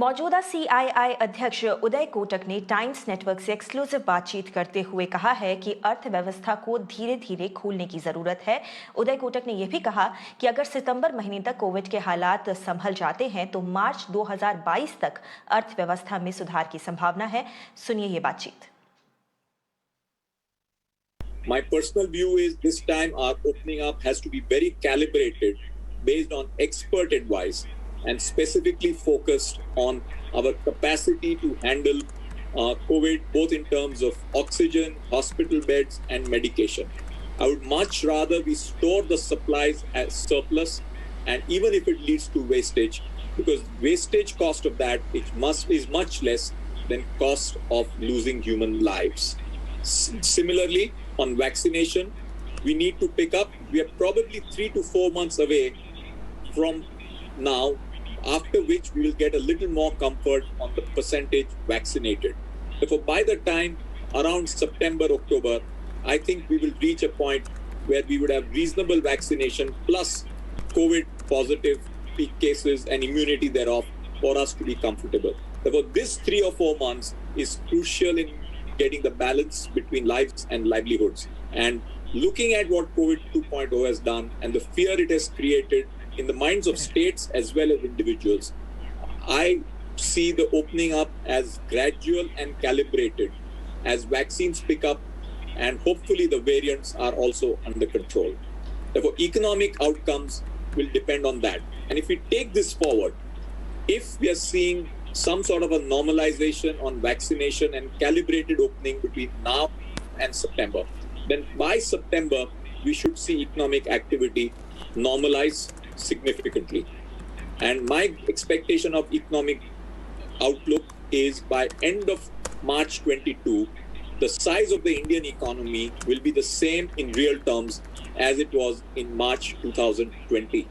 मौजूदा सीआईआई अध्यक्ष उदय कोटक ने टाइम्स नेटवर्क से एक्सक्लूसिव बातचीत करते हुए कहा है कि अर्थव्यवस्था को धीरे धीरे खोलने की जरूरत है। उदय कोटक ने यह भी कहा कि अगर सितंबर महीने तक कोविड के हालात संभल जाते हैं तो मार्च 2022 तक अर्थव्यवस्था में सुधार की संभावना है। सुनिए ये बातचीत। My personal view is this time our opening up has to be very calibrated based on expert advice and specifically focused on our capacity to handle COVID, both in terms of oxygen, hospital beds, and medication. I would much rather we store the supplies as surplus, and even if it leads to wastage, because wastage cost of that is much less than cost of losing human lives. Similarly, on vaccination, we need to pick up. We are probably 3 to 4 months away from now, after which we will get a little more comfort on the percentage vaccinated. Therefore, by the time around September, October, I think we will reach a point where we would have reasonable vaccination plus COVID positive peak cases and immunity thereof for us to be comfortable. Therefore, this 3 or 4 months is crucial in getting the balance between lives and livelihoods. And looking at what COVID 2.0 has done and the fear it has created in the minds of states as well as individuals, I see the opening up as gradual and calibrated as vaccines pick up and hopefully the variants are also under control. Therefore, economic outcomes will depend on that. And if we take this forward, if we are seeing some sort of a normalization on vaccination and calibrated opening between now and September, then by September, we should see economic activity normalize significantly. And my expectation of economic outlook is by end of March 22, the size of the Indian economy will be the same in real terms as it was in March 2020.